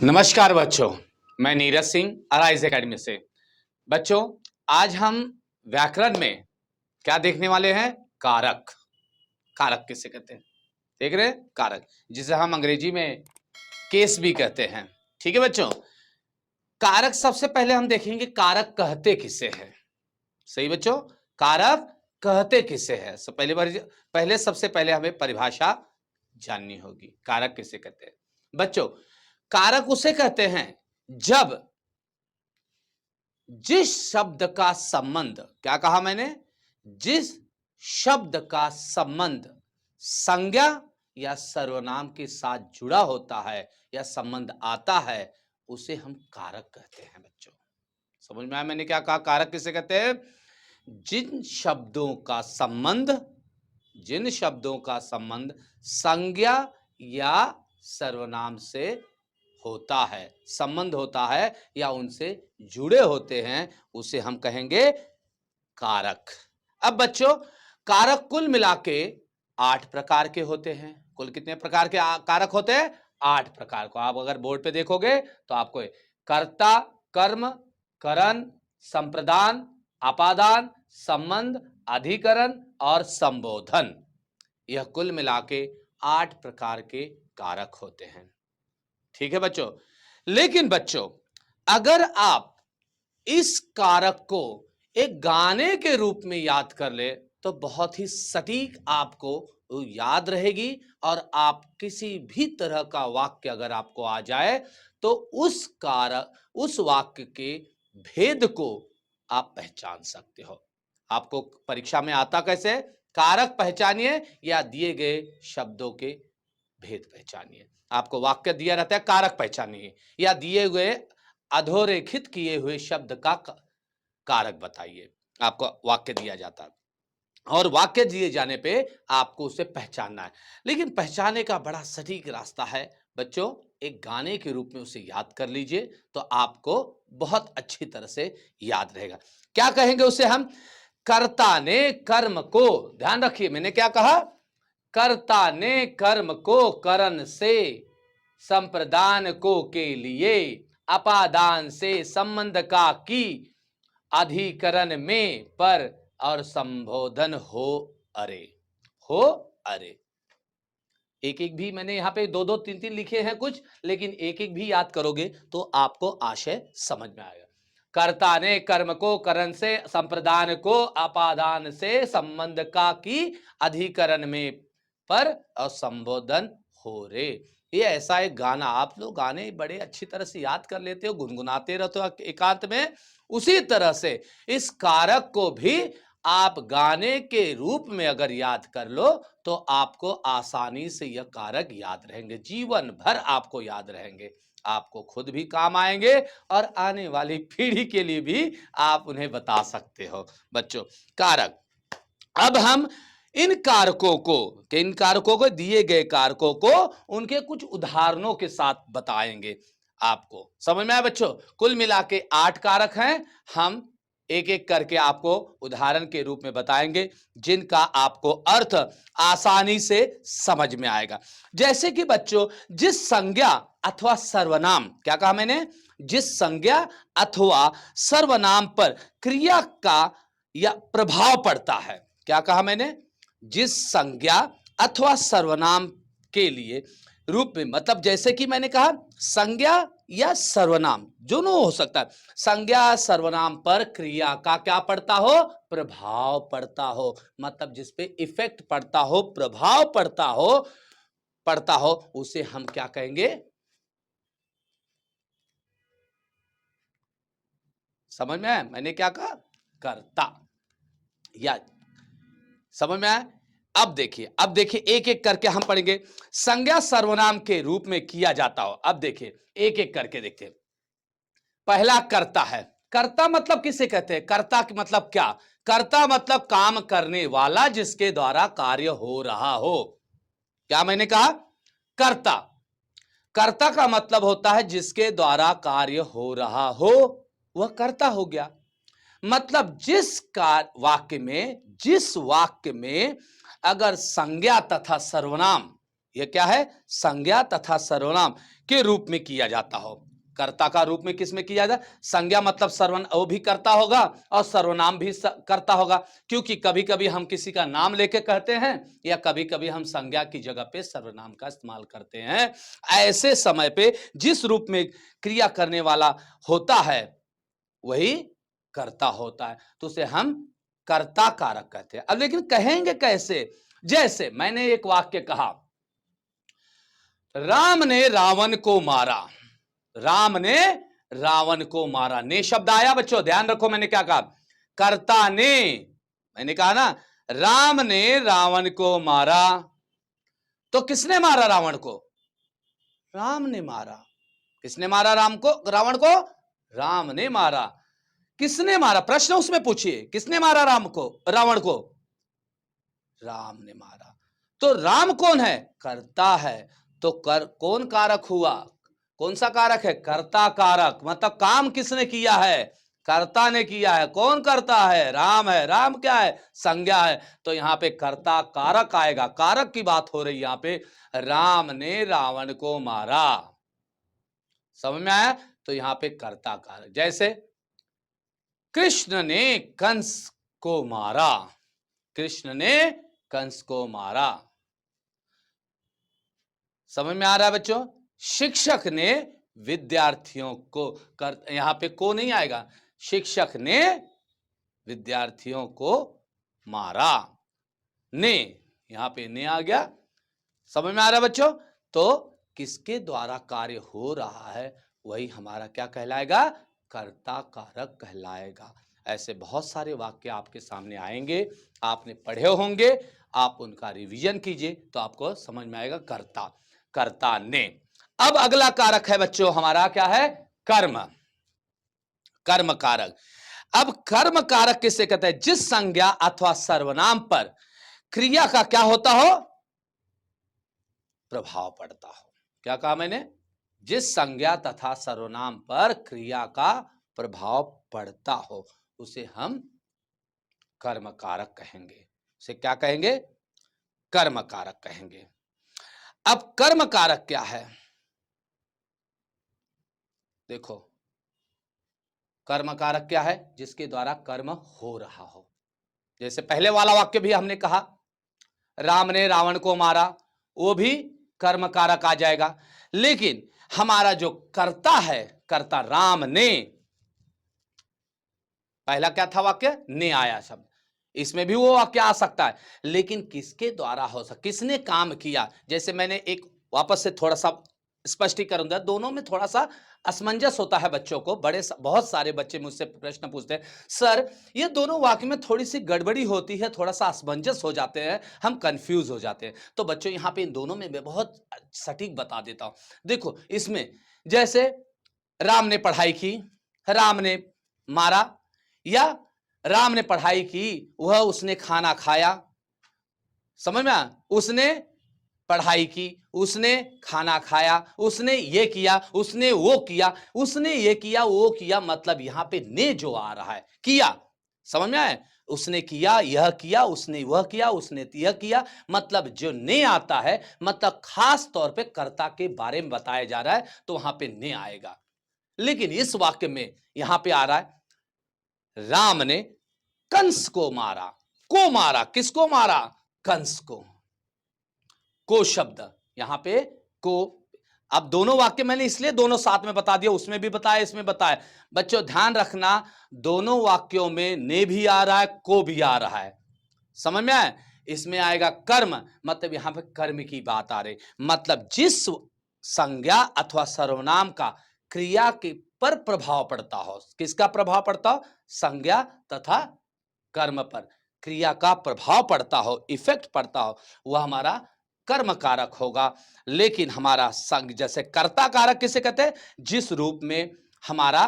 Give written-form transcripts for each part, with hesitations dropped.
नमस्कार बच्चों, मैं नीरज सिंह अराइज एकेडमी से। बच्चों, आज हम व्याकरण में क्या देखने वाले हैं? कारक। कारक किसे कहते हैं? देख रहे हैं? कारक, जिसे हम अंग्रेजी में केस भी कहते हैं। ठीक है बच्चों, कारक सबसे पहले हम देखेंगे कारक कहते किसे हैं। सही बच्चों, कारक कहते किसे हैं। पहले सबसे पहले हमें परिभाषा जाननी होगी। कारक किसे कहते हैं? बच्चों, कारक उसे कहते हैं जब जिस शब्द का संबंध, क्या कहा मैंने? जिस शब्द का संबंध संज्ञा या सर्वनाम के साथ जुड़ा होता है या संबंध आता है, उसे हम कारक कहते हैं। बच्चों, समझ में आया मैंने क्या कहा? कारक किसे कहते हैं? जिन शब्दों का संबंध संज्ञा या सर्वनाम से होता है, संबंध होता है या उनसे जुड़े होते हैं, उसे हम कहेंगे कारक। अब बच्चों, कारक कुल मिला के 8 प्रकार के होते हैं। कुल कितने प्रकार के कारक होते हैं? 8 प्रकार को। आप अगर बोर्ड पे देखोगे तो आपको कर्ता, कर्म, करण, संप्रदान, अपादान, संबंध, अधिकरण और संबोधन, यह कुल मिला के 8 प्रकार के कारक होते हैं। ठीक है बच्चों, लेकिन बच्चों, अगर आप इस कारक को एक गाने के रूप में याद कर ले तो बहुत ही सटीक आपको याद रहेगी, और आप किसी भी तरह का वाक्य अगर आपको आ जाए तो उस कारक, उस वाक्य के भेद को आप पहचान सकते हो। आपको परीक्षा में आता कैसे? कारक पहचानिए या दिए गए शब्दों के भेद पहचानिए। आपको वाक्य दिया रहता है, कारक पहचानिए या दिए हुए अधोरेखित किए हुए शब्द का कारक बताइए। आपको वाक्य दिया जाता है और वाक्य दिए जाने पे आपको उसे पहचानना है। लेकिन पहचानने का बड़ा सटीक रास्ता है बच्चों, एक गाने के रूप में उसे याद कर लीजिए तो आपको बहुत अच्छी तरह से याद रहेगा। क्या कहेंगे उसे हम? कर्ता ने कर्म को, ध्यान रखिए मैंने क्या कहा? कर्ता ने कर्म को करण से, संप्रदान को के लिए, अपादान से संबंध का की, अधिकरण में पर और संबोधन हो अरे। हो अरे, एक एक भी मैंने यहाँ पे 2-2 3-3 लिखे हैं कुछ, लेकिन एक एक भी याद करोगे तो आपको आशय समझ में आएगा। कर्ता ने कर्म को करण से, संप्रदान को अपादान से, संबंध का की, अधिकरण में पर और संबोधन हो रे। ये ऐसा एक गाना, आप लोग गाने बड़े अच्छी तरह से याद कर लेते हो, गुनगुनाते रहते हो एकांत में। उसी तरह से इस कारक को भी आप गाने के रूप में अगर याद कर लो तो आपको आसानी से यह कारक याद रहेंगे, जीवन भर आपको याद रहेंगे, आपको खुद भी काम आएंगे और आने वाली पीढ़ी के लिए भी आप उन्हें बता सकते हो। बच्चों, कारक, अब हम इन कारकों को, दिए गए कारकों को उनके कुछ उदाहरणों के साथ बताएंगे। आपको समझ में आया बच्चों? कुल मिला के 8 कारक हैं। हम एक एक करके आपको उदाहरण के रूप में बताएंगे जिनका आपको अर्थ आसानी से समझ में आएगा। जैसे कि बच्चों, जिस संज्ञा अथवा सर्वनाम, क्या कहा मैंने? जिस संज्ञा अथवा सर्वनाम पर क्रिया का या प्रभाव पड़ता है। क्या कहा मैंने? जिस संज्ञा अथवा सर्वनाम के लिए रूप में, मतलब जैसे कि मैंने कहा संज्ञा या सर्वनाम दोनों हो सकता है। संज्ञा सर्वनाम पर क्रिया का क्या पड़ता हो? प्रभाव पड़ता हो, मतलब जिस पे इफेक्ट पड़ता हो, प्रभाव पड़ता हो उसे हम क्या कहेंगे? समझ में आया मैंने क्या कहा? कर्ता। या समझ में आया? अब देखिए एक एक करके हम पढ़ेंगे। संज्ञा सर्वनाम के रूप में किया जाता हो। अब देखिए एक एक करके देखते हैं। पहला कर्ता है। कर्ता मतलब किसे कहते हैं? कर्ता की मतलब क्या? कर्ता मतलब काम करने वाला, जिसके द्वारा कार्य हो रहा हो। क्या मैंने कहा? कर्ता। कर्ता का मतलब होता है जिसके द्वारा कार्य हो रहा हो, वह कर्ता हो गया। मतलब जिस वाक्य में अगर संज्ञा तथा सर्वनाम, यह क्या है? संज्ञा तथा सर्वनाम के रूप में किया जाता हो। कर्ता का रूप में किस में किया जाता? संज्ञा मतलब वो भी कर्ता होगा और सर्वनाम भी कर्ता होगा, क्योंकि कभी कभी हम किसी का नाम लेके कहते हैं या कभी कभी हम संज्ञा की जगह पे सर्वनाम का इस्तेमाल करते हैं। ऐसे समय पे जिस रूप में क्रिया करने वाला होता है वही कर्ता होता है, तो उसे हम कर्ता कारक कहते हैं। अब लेकिन कहेंगे कैसे? जैसे मैंने एक वाक्य कहा, राम ने रावण को मारा। राम ने रावण को मारा, ने शब्द आया बच्चों, ध्यान रखो मैंने क्या कहा, कर्ता ने। मैंने कहा ना राम ने रावण को मारा, तो किसने मारा रावण को? राम ने मारा। किसने मारा रावण को? राम ने मारा। किसने मारा? प्रश्न उसमें पूछिए, किसने मारा रावण को? राम ने मारा। तो राम कौन है? कर्ता है। तो कौन कारक हुआ? कौन सा कारक है? कर्ता कारक। मतलब काम किसने किया है? कर्ता ने किया है। कौन करता है? राम है। राम क्या है? संज्ञा है। तो यहां पे कर्ता कारक आएगा, कारक की बात हो रही है यहां पे। राम ने रावण को मारा, समझ में आया? तो यहां पे कर्ता कारक। जैसे कृष्ण ने कंस को मारा। कृष्ण ने कंस को मारा, समझ में आ रहा है बच्चों? शिक्षक ने विद्यार्थियों को यहां पे को नहीं आएगा, शिक्षक ने विद्यार्थियों को मारा। ने, यहां पे ने आ गया, समझ में आ रहा है बच्चों? तो किसके द्वारा कार्य हो रहा है वही हमारा क्या कहलाएगा? कर्ता कारक कहलाएगा। ऐसे बहुत सारे वाक्य आपके सामने आएंगे, आपने पढ़े होंगे, आप उनका रिवीजन कीजिए तो आपको समझ में आएगा। कर्ता, कर्ता ने। अब अगला कारक है बच्चों हमारा क्या है? कर्म, कर्म कारक। अब कर्म कारक किसे कहते हैं? जिस संज्ञा अथवा सर्वनाम पर क्रिया का क्या होता हो? प्रभाव पड़ता हो। क्या कहा मैंने? जिस संज्ञा तथा सर्वनाम पर क्रिया का प्रभाव पड़ता हो उसे हम कर्म कारक कहेंगे। उसे क्या कहेंगे? कर्म कारक कहेंगे। अब कर्म कारक क्या है? देखो, कर्म कारक क्या है? जिसके द्वारा कर्म हो रहा हो। जैसे पहले वाला वाक्य भी हमने कहा, राम ने रावण को मारा, वो भी कर्म कारक आ जाएगा। लेकिन हमारा जो कर्ता है, कर्ता राम ने, पहला क्या था वाक्य? ने आया शब्द, इसमें भी वो वाक्य आ सकता है, लेकिन किसके द्वारा हो सकता, किसने काम किया? जैसे मैंने एक वापस से थोड़ा सा स्पष्टीकरण दिया, दोनों में थोड़ा सा असमंजस होता है बच्चों को। बहुत सारे बच्चे मुझसे प्रश्न पूछते हैं, सर ये दोनों वाक्य में थोड़ी सी गड़बड़ी होती है, थोड़ा सा असमंजस हो जाते हैं, हम कंफ्यूज हो जाते हैं। तो बच्चों यहाँ पे इन दोनों में मैं बहुत सटीक बता देता हूं। देखो इसमें जैसे राम ने पढ़ाई की, राम ने मारा, या राम ने पढ़ाई की, वह उसने खाना खाया, समझ में? उसने पढ़ाई की, उसने खाना खाया, उसने ये किया, उसने वो किया, उसने ये किया वो किया, मतलब यहां पे ने जो आ रहा है किया, समझ में आए? उसने किया, यह किया, उसने वह किया, उसने यह किया, मतलब जो ने आता है मतलब खास तौर पे कर्ता के बारे में बताया जा रहा है, तो वहां पे ने आएगा। लेकिन इस वाक्य में यहां पे आ रहा है राम ने कंस को मारा। को मारा, किसको मारा? कंस को शब्द यहां पे को। अब दोनों वाक्य मैंने इसलिए दोनों साथ में बता दिया, उसमें भी बताया इसमें बताया। बच्चों ध्यान रखना, दोनों वाक्यों में ने भी आ रहा है, को भी आ रहा है, समझ में आए? इसमें आएगा कर्म, मतलब यहां पे कर्म की बात आ रही, मतलब जिस संज्ञा अथवा सर्वनाम का क्रिया के पर प्रभाव पड़ता हो। किसका प्रभाव पड़ता हो? संज्ञा तथा कर्म पर क्रिया का प्रभाव पड़ता हो, इफेक्ट पड़ता हो, वह हमारा कर्म कारक होगा। लेकिन हमारा संग जैसे कर्ता कारक किसे कहते हैं? जिस रूप में हमारा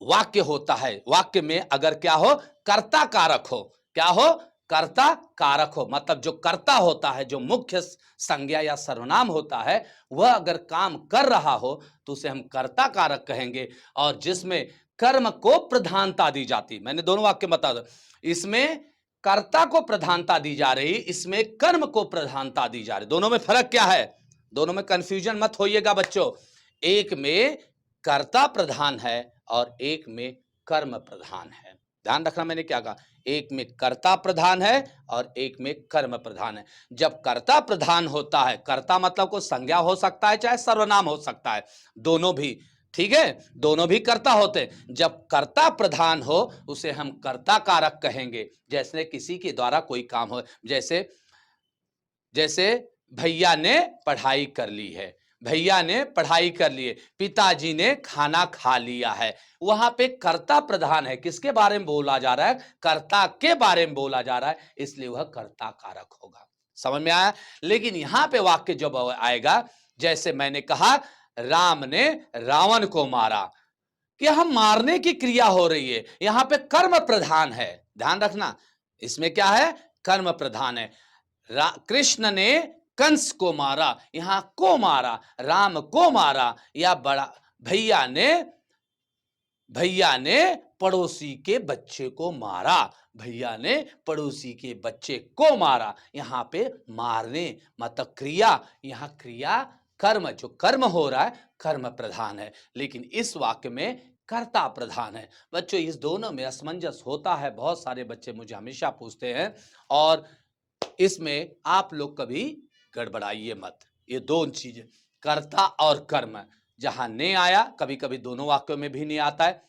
वाक्य होता है, वाक्य में अगर क्या हो? कर्ता कारक हो। क्या हो? कर्ता कारक हो, मतलब जो कर्ता होता है, जो मुख्य संज्ञा या सर्वनाम होता है, वह अगर काम कर रहा हो तो उसे हम कर्ता कारक कहेंगे। और जिसमें कर्म को प्रधानता दी जाती, मैंने दोनों वाक्य बता दो, इसमें कर्ता को प्रधानता दी जा रही, इसमें कर्म को प्रधानता दी जा रही, दोनों में फर्क क्या है? दोनों में कंफ्यूजन मत होइएगा बच्चों। एक में कर्ता प्रधान है और एक में कर्म प्रधान है। ध्यान रखना मैंने क्या कहा, एक में कर्ता प्रधान है और एक में कर्म प्रधान है। जब कर्ता प्रधान होता है, कर्ता मतलब को संज्ञा हो सकता है चाहे सर्वनाम हो सकता है, दोनों भी, ठीक है, दोनों भी कर्ता होते हैं। जब कर्ता प्रधान हो उसे हम कर्ता कारक कहेंगे। जैसे किसी के द्वारा कोई काम हो, जैसे जैसे भैया ने पढ़ाई कर ली है, भैया ने पढ़ाई कर ली है, पिताजी ने खाना खा लिया है। वहां पे कर्ता प्रधान है, किसके बारे में बोला जा रहा है, कर्ता के बारे में बोला जा रहा है, इसलिए वह कर्ता कारक होगा। समझ में आया। लेकिन यहां पे वाक्य जब आएगा, जैसे मैंने कहा राम ने रावण को मारा, कि हम मारने की क्रिया हो रही है, यहां पे कर्म प्रधान है। ध्यान रखना, इसमें क्या है, कर्म प्रधान है। कृष्ण ने कंस को मारा, यहां को मारा, राम को मारा, या बड़ा भैया ने पड़ोसी के बच्चे को मारा, भैया ने पड़ोसी के बच्चे को मारा। यहां पे मारने मतलब क्रिया, यहां क्रिया कर्म, जो कर्म हो रहा है कर्म प्रधान है, लेकिन इस वाक्य में कर्ता प्रधान है। बच्चों इस दोनों में असमंजस होता है, बहुत सारे बच्चे मुझे हमेशा पूछते हैं, और इसमें आप लोग कभी गड़बड़ाइए मत। ये दो चीजें, कर्ता और कर्म, जहां ने आया, कभी कभी दोनों वाक्यों में भी नहीं आता है।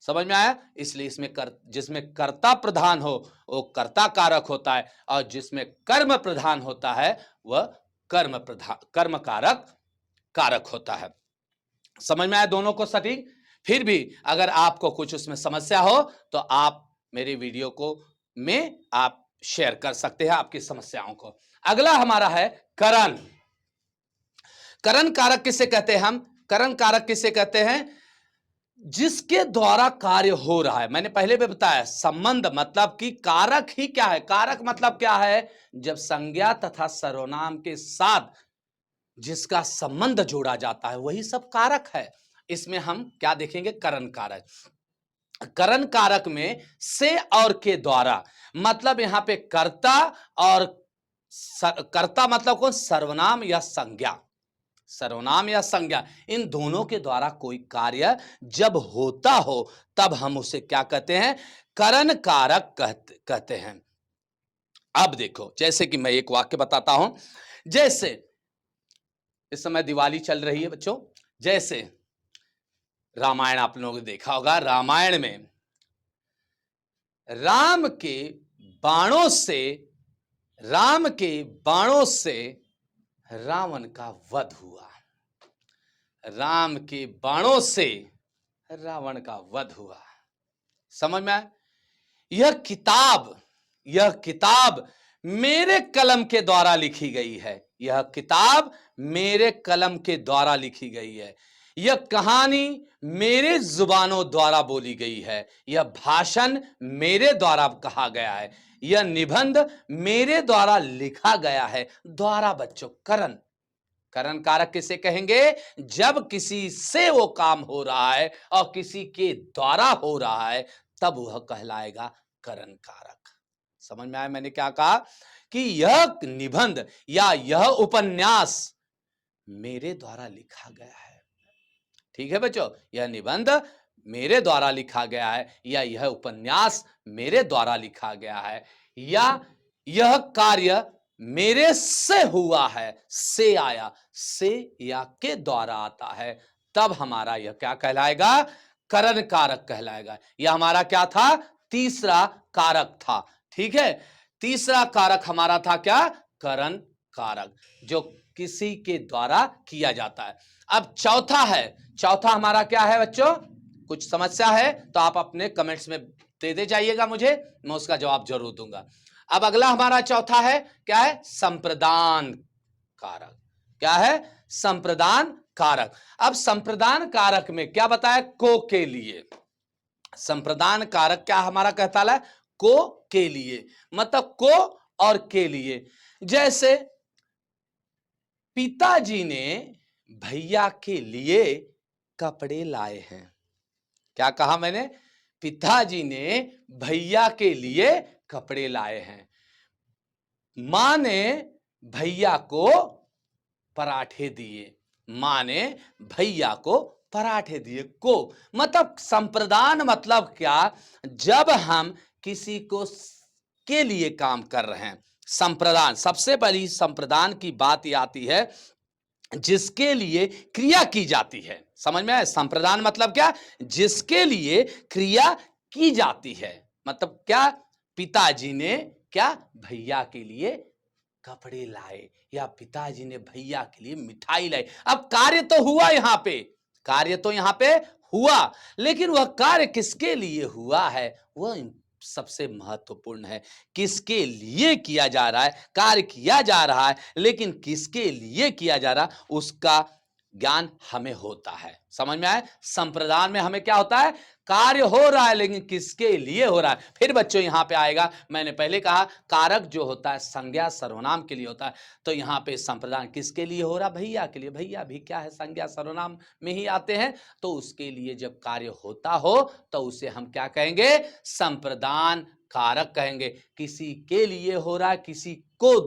समझ में आया। इसलिए इसमें जिसमें कर्ता प्रधान हो वो कर्ता कारक होता है, और जिसमें कर्म प्रधान होता है वह कर्म कारक कारक होता है। समझ में आया दोनों को सटीक। फिर भी अगर आपको कुछ उसमें समस्या हो तो आप मेरे वीडियो को में आप शेयर कर सकते हैं आपकी समस्याओं को। अगला हमारा है करण। करण कारक किसे कहते हैं हम, करण कारक किसे कहते हैं, जिसके द्वारा कार्य हो रहा है। मैंने पहले भी बताया, संबंध मतलब कि कारक ही क्या है, कारक मतलब क्या है, जब संज्ञा तथा सर्वनाम के साथ जिसका संबंध जोड़ा जाता है वही सब कारक है। इसमें हम क्या देखेंगे, करण कारक। करण कारक में से और के द्वारा, मतलब यहां पे कर्ता और कर्ता मतलब कौन, सर्वनाम या संज्ञा, सर्वनाम या संज्ञा, इन दोनों के द्वारा कोई कार्य जब होता हो तब हम उसे क्या कहते हैं, करण कारक कहते हैं। अब देखो, जैसे कि मैं एक वाक्य बताता हूं, जैसे इस समय दिवाली चल रही है बच्चों, जैसे रामायण आप लोगों ने देखा होगा, रामायण में राम के बाणों से रावण का वध हुआ, राम के बाणों से रावण का वध हुआ। समझ में आया। यह किताब मेरे कलम के द्वारा लिखी गई है, यह किताब मेरे कलम के द्वारा लिखी गई है, यह कहानी मेरे जुबानों द्वारा बोली गई है, यह भाषण मेरे द्वारा कहा गया है, यह निबंध मेरे द्वारा लिखा गया है। द्वारा बच्चों करण, करण कारक किसे कहेंगे, जब किसी से वो काम हो रहा है और किसी के द्वारा हो रहा है तब वह कहलाएगा करण कारक। समझ में आया मैंने क्या कहा, कि यह निबंध या यह उपन्यास मेरे द्वारा लिखा गया है। ठीक है बच्चों, यह निबंध मेरे द्वारा लिखा गया है, या यह उपन्यास मेरे द्वारा लिखा गया है, या यह कार्य मेरे से हुआ है, से आया, से या के द्वारा आता है, तब हमारा यह क्या कहलाएगा, करण कारक कहलाएगा। यह हमारा क्या था, तीसरा कारक था। ठीक है, तीसरा कारक हमारा था क्या, करण कारक, जो किसी के द्वारा किया जाता है। अब चौथा है, चौथा हमारा क्या है बच्चों, कुछ समस्या है तो आप अपने कमेंट्स में दे जाइएगा मुझे, मैं उसका जवाब जरूर दूंगा। अब अगला हमारा चौथा है, क्या है, संप्रदान कारक। क्या है, संप्रदान कारक। अब संप्रदान कारक में क्या बताया, को के लिए, संप्रदान कारक क्या हमारा कहता है, को के लिए, मतलब को और के लिए। जैसे पिताजी ने भैया के लिए कपड़े लाए हैं। क्या कहा मैंने, पिताजी ने भैया के लिए कपड़े लाए हैं। मां ने भैया को पराठे दिए, माँ ने भैया को पराठे दिए। को मतलब संप्रदान मतलब क्या, जब हम किसी को के लिए काम कर रहे हैं। संप्रदान, सबसे पहली संप्रदान की बात ये आती है जिसके लिए क्रिया की जाती है। समझ में आया? संप्रदान मतलब क्या, जिसके लिए क्रिया की जाती है। मतलब क्या, पिताजी ने क्या भैया के लिए कपड़े लाए, या पिताजी ने भैया के लिए मिठाई लाई। अब कार्य तो हुआ यहां पे, कार्य तो यहां पे हुआ, लेकिन वह कार्य किसके लिए हुआ है, वह सबसे महत्वपूर्ण है। किसके लिए किया जा रहा है, कार्य किया जा रहा है, लेकिन किसके लिए किया जा रहा है उसका ज्ञान हमें होता है। समझ में आए? संप्रदान में हमें क्या होता है, कार्य हो रहा है, लेकिन किसके लिए हो रहा है। फिर बच्चों यहां पे आएगा, मैंने पहले कहा कारक जो होता है संज्ञा सर्वनाम के लिए होता है, तो यहां पे संप्रदान किसके लिए हो रहा, भैया के लिए। भैया भी क्या है, संज्ञा सर्वनाम में ही आते हैं, तो उसके लिए जब कार्य होता हो तो उसे हम क्या कहेंगे, संप्रदान कारक कहेंगे। किसी के लिए हो रहा है, किसी को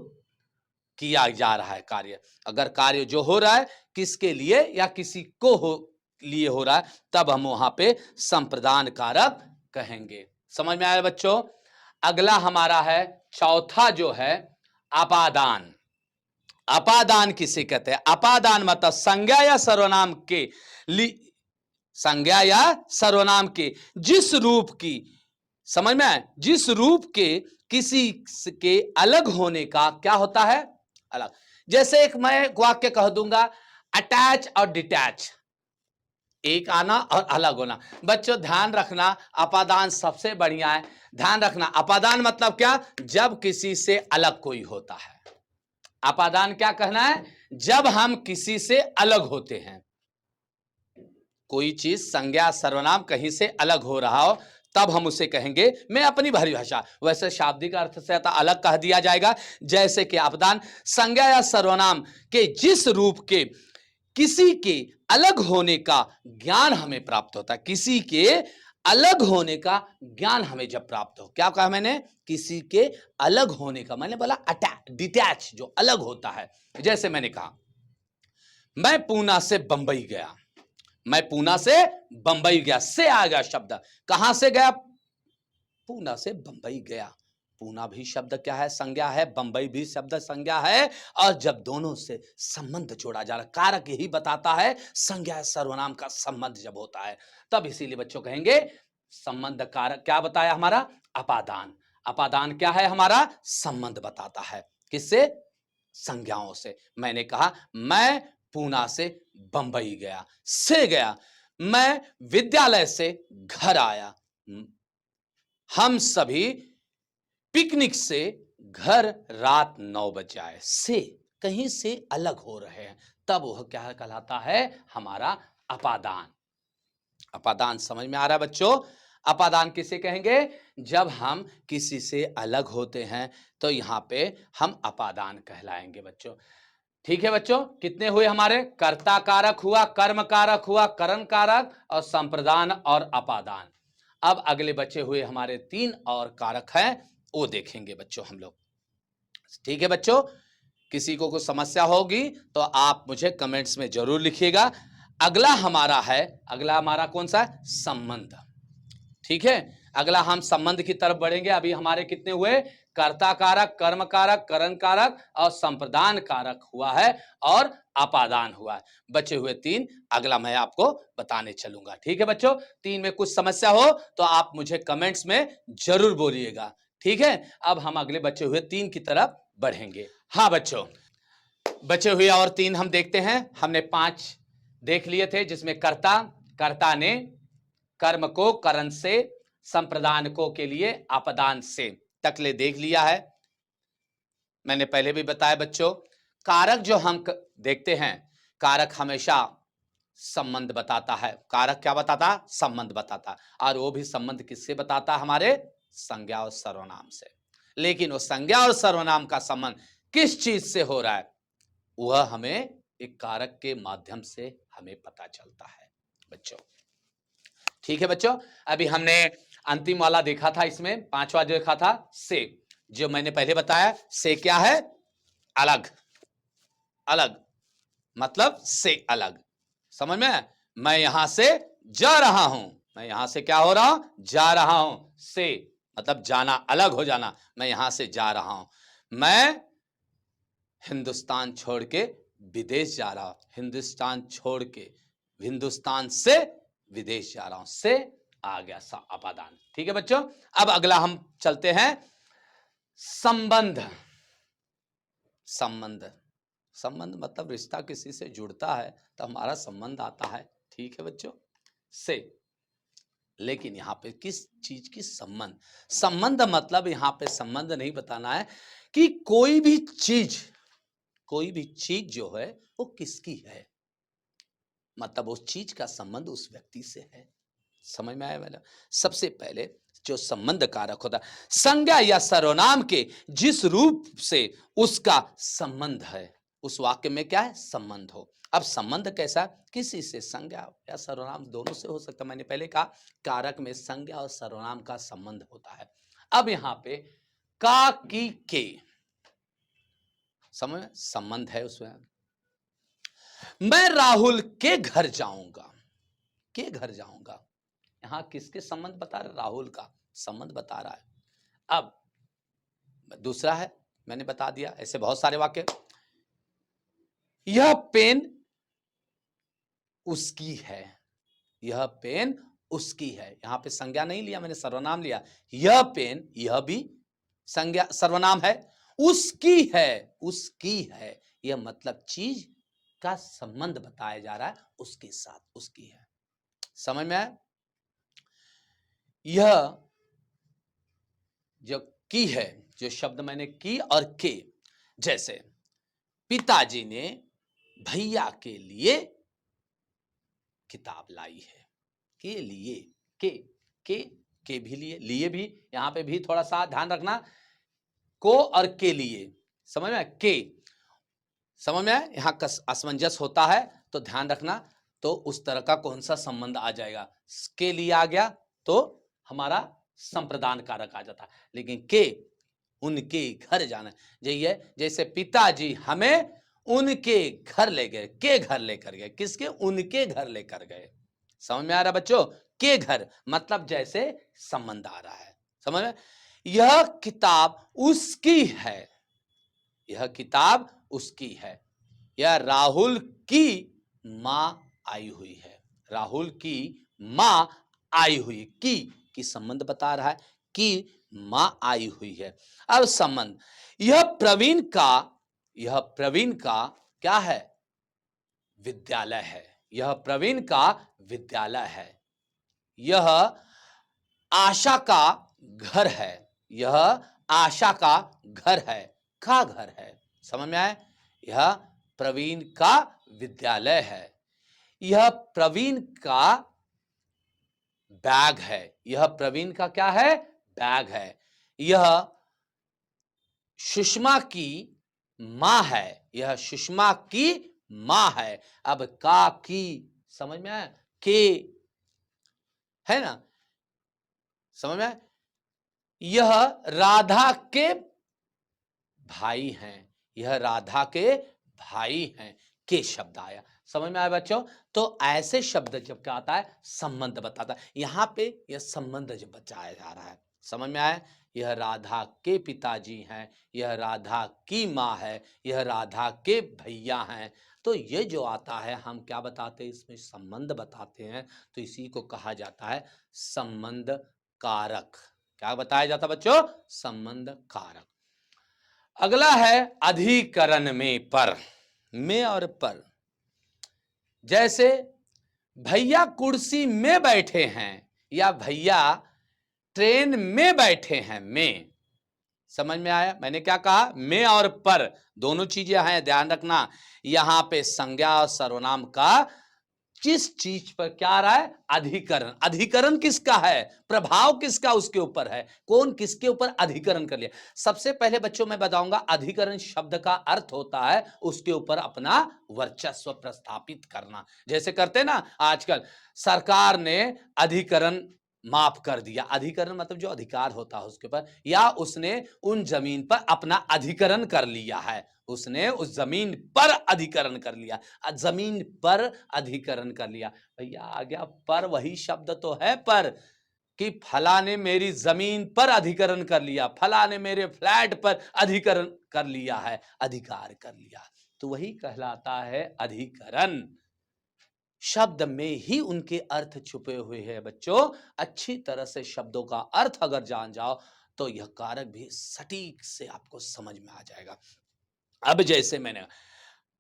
किया जा रहा है कार्य। अगर कार्य जो हो रहा है किसके लिए या किसी को लिए हो रहा है, तब हम वहां पे संप्रदान कारक कहेंगे। समझ में आया बच्चों? अगला हमारा है चौथा जो है अपादान। अपादान किसे कहते हैं? अपादान मतलब संज्ञा या सर्वनाम के संज्ञा या सर्वनाम के जिस रूप की, समझ में आए, जिस रूप के किसी के अलग होने का क्या होता है, अलग। जैसे एक मैं वाक्य कह दूंगा, अटैच और डिटैच, एक आना और अलग होना। बच्चों ध्यान रखना, अपादान सबसे बढ़िया है। ध्यान रखना, अपादान मतलब क्या, जब किसी से अलग कोई होता है। अपादान क्या कहना है, जब हम किसी से अलग होते हैं, कोई चीज संज्ञा सर्वनाम कहीं से अलग हो रहा हो, तब हम उसे कहेंगे, मैं अपनी भारी भाषा, वैसे शाब्दिक अर्थ से अलग कह दिया जाएगा। जैसे कि अपदान संज्ञा या सर्वनाम के जिस रूप के किसी के अलग होने का ज्ञान हमें प्राप्त होता है। किसी के अलग होने का ज्ञान हमें जब प्राप्त हो, क्या कहा मैंने, किसी के अलग होने का, मैंने बोला अटैच, डिटैच जो अलग होता है। जैसे मैंने कहा मैं पूना से बंबई गया, मैं पूना से बंबई गया, से आ गया शब्द, कहां से गया, पूना से बंबई गया। पूना भी शब्द क्या है, संज्ञा है, बंबई भी शब्द संज्ञा है। और जब दोनों से संबंध जोड़ा जा रहा, कारक यही बताता है संज्ञा सर्वनाम का संबंध जब होता है, तब इसीलिए बच्चों कहेंगे संबंध कारक क्या बताया हमारा, अपादान। अपादान क्या है हमारा, संबंध बताता है, किससे, संज्ञाओं से। मैंने कहा मैं पूना से बंबई गया, से गया, मैं विद्यालय से घर आया, हम सभी पिकनिक से घर रात 9 बजे आए। से कहीं से अलग हो रहे हैं, तब वह क्या कहलाता है, हमारा अपादान। अपादान समझ में आ रहा है बच्चों? अपादान किसे कहेंगे, जब हम किसी से अलग होते हैं तो यहां पे हम अपादान कहलाएंगे बच्चों। ठीक है बच्चों, कितने हुए हमारे, कर्ता कारक हुआ, कर्म कारक हुआ, करण कारक, और संप्रदान और अपादान। अब अगले बचे हुए हमारे 3 और कारक हैं, वो देखेंगे बच्चों हम लोग। ठीक है बच्चों, किसी को कुछ समस्या होगी तो आप मुझे कमेंट्स में जरूर लिखिएगा। अगला हमारा है, अगला हमारा कौन सा है, संबंध। ठीक है, अगला हम संबंध की तरफ बढ़ेंगे। अभी हमारे कितने हुए, कर्ता कारक, कर्म कारक, करण कारक और संप्रदान कारक हुआ है, और अपादान हुआ है। बचे हुए 3 अगला मैं आपको बताने चलूंगा। ठीक है बच्चों, 3 में कुछ समस्या हो तो आप मुझे कमेंट्स में जरूर बोलिएगा। ठीक है, अब हम अगले बचे हुए 3 की तरफ बढ़ेंगे। हाँ बच्चों, बचे हुए और 3 हम देखते हैं। हमने 5 देख लिए थे, जिसमें कर्ता, कर्ता ने, कर्म को करण से, संप्रदान को के लिए अपदान से, तकले देख लिया है। मैंने पहले भी बताया बच्चों, कारक जो हम देखते हैं, कारक हमेशा संबंध बताता है। कारक क्या बताता, संबंध बताता, और वो भी संबंध किससे बताता, हमारे संज्ञा और सर्वनाम से। लेकिन वो संज्ञा और सर्वनाम का संबंध किस चीज से हो रहा है, वह हमें एक कारक के माध्यम से हमें पता चलता है बच्चों। ठीक है बच्चों, अभी हमने अंतिम वाला देखा था, इसमें 5वां जो देखा था, से, जो मैंने पहले बताया, से क्या है, अलग, अलग। मतलब से अलग। समझ में आया? मैं यहां से जा रहा हूं, मैं यहां से क्या हो रहा हूं, जा रहा हूं। से मतलब जाना, अलग हो जाना, मैं यहां से जा रहा हूं। मैं हिंदुस्तान छोड़ के विदेश जा रहा हूं, हिंदुस्तान छोड़ के, हिंदुस्तान से विदेश जा रहा हूं। से आ गया अपादान। ठीक है बच्चों, अब अगला हम चलते हैं संबंध। संबंध, संबंध मतलब रिश्ता किसी से जुड़ता है तो हमारा संबंध आता है। ठीक है बच्चों, से। लेकिन यहां पे किस चीज की संबंध, संबंध मतलब यहां पे संबंध नहीं बताना है कि कोई भी चीज, कोई भी चीज जो है वो किसकी है, मतलब उस चीज का संबंध उस व्यक्ति से है। समझ में आया मैंने? सबसे पहले जो संबंध कारक होता है, संज्ञा या सर्वनाम के जिस रूप से उसका संबंध है, उस वाक्य में क्या है, संबंध हो। अब संबंध कैसा, किसी से संज्ञा या सर्वनाम दोनों से हो सकता है। मैंने पहले कहा कारक में संज्ञा और सर्वनाम का संबंध होता है। अब यहां पे का, की, के, समझ में संबंध है उसमें। मैं राहुल के घर जाऊंगा, के घर जाऊंगा, यहां किसके संबंध बता रहा है, राहुल का संबंध बता रहा है। अब दूसरा है, मैंने बता दिया, ऐसे बहुत सारे वाक्य। यह पेन उसकी है, यह पेन उसकी है, यहां पे संज्ञा नहीं लिया मैंने, सर्वनाम लिया। यह पेन, यह भी संज्ञा सर्वनाम है। उसकी है, उसकी है, यह मतलब चीज का संबंध बताया जा रहा है उसके साथ, उसकी है। समझ में आया? यह जो की है, जो शब्द मैंने की और के, जैसे पिताजी ने भैया के लिए किताब लाई है, के लिए, के के भी लिए भी, यहां पे भी थोड़ा सा ध्यान रखना, को और के लिए, समझ में, के, समझ में, यहां का असमंजस होता है तो ध्यान रखना, तो उस तरह का कौन सा संबंध आ जाएगा। के लिए आ गया तो हमारा संप्रदान कारक आ जाता है, लेकिन के उनके घर जाना, यही है। जैसे पिताजी हमें उनके घर ले गए, के घर लेकर गए, किसके, उनके घर लेकर गए। समझ में आ रहा बच्चों? के घर मतलब जैसे संबंध आ रहा है, समझ में। यह किताब उसकी है, यह किताब उसकी है। यह राहुल की मां आई हुई है, राहुल की मां आई हुई, की संबंध बता रहा है कि मां आई हुई है। अब संबंध, यह प्रवीण का, यह प्रवीण का क्या है, विद्यालय है, यह प्रवीण का विद्यालय है। यह आशा का घर है, यह आशा का घर है, का घर है। समझ में आए? यह प्रवीण का विद्यालय है, यह प्रवीण का बैग है, यह प्रवीण का क्या है, बैग है। यह सुषमा की मां है, यह सुषमा की मां है। अब का, की, समझ में आया, के है ना, समझ में आया? यह राधा के भाई हैं, यह राधा के भाई हैं, के शब्द आया। समझ में आया बच्चों? तो ऐसे शब्द जब क्या आता है, संबंध बताता है, यहां पे यह संबंध जब बताया जा रहा है। समझ में आया? यह राधा के पिताजी हैं, यह राधा की मां है, यह राधा के भैया हैं। तो ये जो आता है, हम क्या बताते हैं, इसमें संबंध बताते हैं, तो इसी को कहा जाता है संबंध कारक। क्या बताया जाता है बच्चों, संबंध कारक। अगला है अधिकरण में, पर, में और पर। जैसे भैया कुर्सी में बैठे हैं या भैया ट्रेन में बैठे हैं, में। समझ में आया? मैंने क्या कहा, में और पर दोनों चीजें हैं, ध्यान रखना। यहां पे संज्ञा और सर्वनाम का किस चीज पर क्या आ रहा है, अधिकरण। अधिकरण किसका है, प्रभाव किसका उसके ऊपर है, कौन किसके ऊपर अधिकरण कर लिया। सबसे पहले बच्चों मैं बताऊंगा, अधिकरण शब्द का अर्थ होता है उसके ऊपर अपना वर्चस्व प्रस्थापित करना। जैसे करते ना आजकल, सरकार ने अधिकरण माफ कर दिया। अधिकरण मतलब जो अधिकार होता है उसके ऊपर, या उसने उन जमीन पर अपना अधिकरण कर लिया है, उसने उस जमीन पर अधिकरण कर लिया, जमीन पर अधिकरण कर लिया। भैया आ गया पर, वही शब्द तो है पर, कि फला ने मेरी जमीन पर अधिकरण कर लिया, फला ने मेरे फ्लैट पर अधिकरण कर लिया है, अधिकार कर लिया, तो वही कहलाता है अधिकरण। शब्द में ही उनके अर्थ छुपे हुए हैं बच्चों। अच्छी तरह से शब्दों का अर्थ अगर जान जाओ तो यह कारक भी सटीक से आपको समझ में आ जाएगा। अब जैसे मैंने,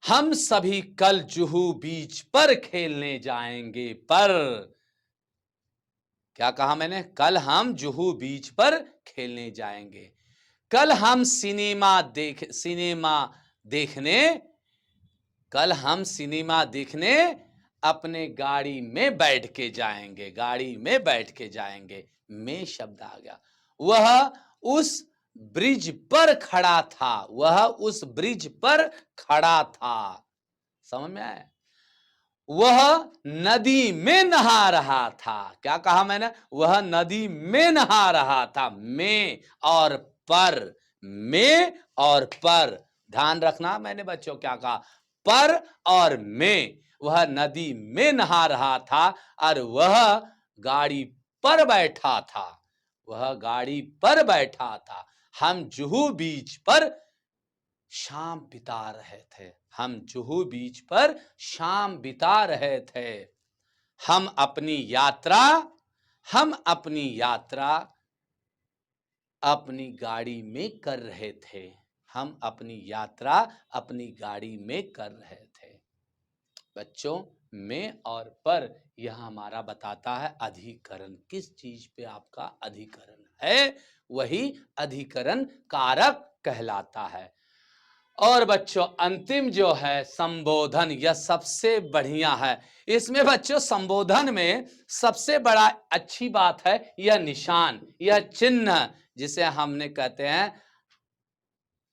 हम सभी कल जुहू बीच पर खेलने जाएंगे, पर क्या कहा मैंने, कल हम जुहू बीच पर खेलने जाएंगे। कल हम सिनेमा देखने, कल हम सिनेमा देखने अपने गाड़ी में बैठ के जाएंगे, गाड़ी में बैठ के जाएंगे, में शब्द आ गया। वह उस ब्रिज पर खड़ा था, वह उस ब्रिज पर खड़ा था, समझ में आया। वह नदी में नहा रहा था, क्या कहा मैंने, वह नदी में नहा रहा था, में और पर, में और पर, ध्यान रखना मैंने बच्चों क्या कहा, पर और में, वह नदी में नहा रहा था और वह गाड़ी पर बैठा था, वह गाड़ी पर बैठा था। हम जुहू बीच पर शाम बिता रहे थे, हम जुहू बीच पर शाम बिता रहे थे। हम अपनी यात्रा, हम अपनी यात्रा अपनी गाड़ी में कर रहे थे, हम अपनी यात्रा अपनी गाड़ी में कर रहे थे। बच्चों, में और पर यह हमारा बताता है अधिकरण, किस चीज पे आपका अधिकरण है, वही अधिकरण कारक कहलाता है। और बच्चों अंतिम जो है संबोधन, यह सबसे बढ़िया है। इसमें बच्चों संबोधन में सबसे बड़ा अच्छी बात है यह निशान, यह चिन्ह, जिसे हमने कहते हैं,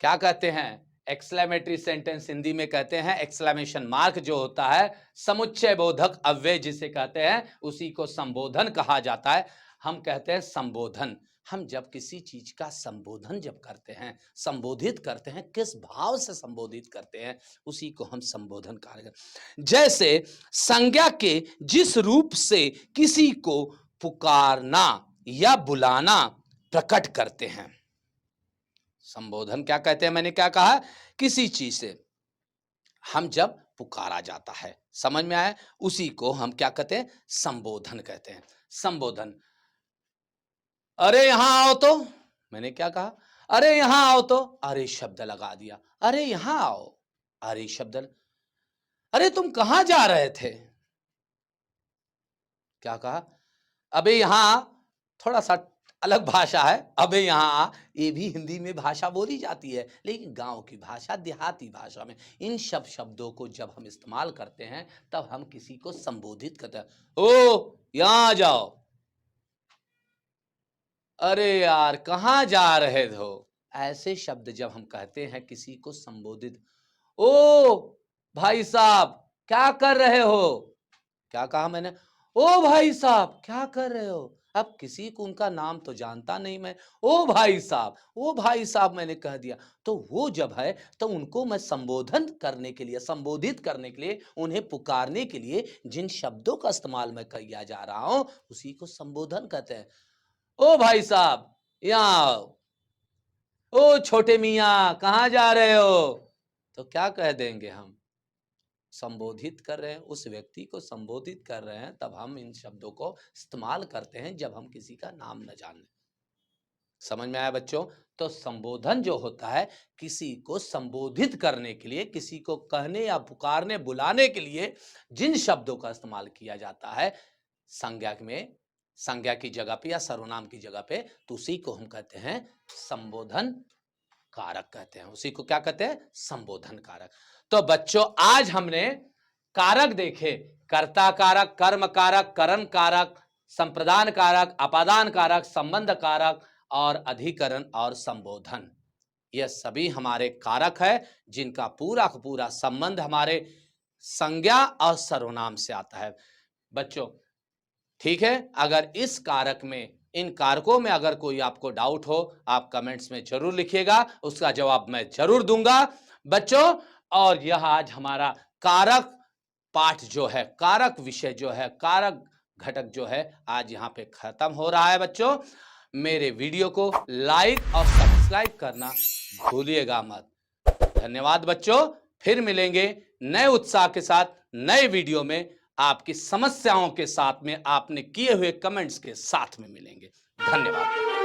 क्या कहते हैं, एक्सक्लेमेटरी सेंटेंस हिंदी में कहते हैं एक्सक्लेमेशन मार्क जो होता है, समुच्चय बोधक अव्यय जिसे कहते हैं, उसी को संबोधन कहा जाता है। हम कहते हैं संबोधन, हम जब किसी चीज का संबोधन जब करते हैं, संबोधित करते हैं, किस भाव से संबोधित करते हैं, उसी को हम संबोधन कहा। जैसे संज्ञा के जिस रूप से किसी को पुकारना या बुलाना प्रकट करते हैं, संबोधन क्या कहते हैं, मैंने क्या कहा, किसी चीज से हम जब पुकारा जाता है, समझ में आया, उसी को हम क्या कहते हैं, संबोधन कहते हैं। संबोधन, अरे यहां आओ तो, मैंने क्या कहा, अरे यहां आओ तो, अरे शब्द लगा दिया, अरे यहां आओ, अरे शब्द, अरे तुम कहां जा रहे थे, क्या कहा, अबे यहां, थोड़ा सा अलग भाषा है, अबे यहां, ये भी हिंदी में भाषा बोली जाती है, लेकिन गांव की भाषा, देहाती भाषा में इन सब शब्दों को जब हम इस्तेमाल करते हैं तब हम किसी को संबोधित करते हैं। ओ यहां आ जाओ, अरे यार कहां जा रहे हो, ऐसे शब्द जब हम कहते हैं किसी को संबोधित, ओ भाई साहब क्या कर रहे हो, क्या कहा मैंने, ओ भाई साहब क्या कर रहे हो। अब किसी को उनका नाम तो जानता नहीं मैं, ओ भाई साहब, ओ भाई साहब मैंने कह दिया, तो वो जब है तो उनको मैं संबोधन करने के लिए, संबोधित करने के लिए, उन्हें पुकारने के लिए जिन शब्दों का इस्तेमाल मैं किया जा रहा हूं उसी को संबोधन कहते हैं। ओ भाई साहब यहाँ आओ, ओ छोटे मियाँ कहाँ जा रहे हो, तो क्या कह देंगे हम, संबोधित कर रहे हैं, उस व्यक्ति को संबोधित कर रहे हैं, तब हम इन शब्दों को इस्तेमाल करते हैं जब हम किसी का नाम न जाने। समझ में आया बच्चों। तो संबोधन जो होता है किसी को संबोधित करने के लिए, किसी को कहने या पुकारने बुलाने के लिए जिन शब्दों का इस्तेमाल किया जाता है संज्ञा में, संज्ञा की जगह पे या सर्वनाम की जगह पे, तो उसी को हम कहते हैं संबोधन कारक कहते हैं, उसी को क्या कहते हैं, संबोधन कारक। तो बच्चों आज हमने कारक देखे, कर्ता कारक, कर्म कारक, करण कारक, संप्रदान कारक, अपादान कारक, संबंध कारक और अधिकरण और संबोधन, यह सभी हमारे कारक है जिनका पूरा का पूरा संबंध हमारे संज्ञा और सर्वनाम से आता है। बच्चों ठीक है, अगर इस कारक में, इन कारकों में अगर कोई आपको डाउट हो, आप कमेंट्स में जरूर लिखिएगा, उसका जवाब मैं जरूर दूंगा बच्चों। और यह आज हमारा कारक पाठ जो है, कारक विषय जो है, कारक घटक जो है, आज यहाँ पे खत्म हो रहा है बच्चों। मेरे वीडियो को लाइक और सब्सक्राइब करना भूलिएगा मत। धन्यवाद बच्चों, फिर मिलेंगे नए उत्साह के साथ, नए वीडियो में, आपकी समस्याओं के साथ में, आपने किए हुए कमेंट्स के साथ में मिलेंगे। धन्यवाद।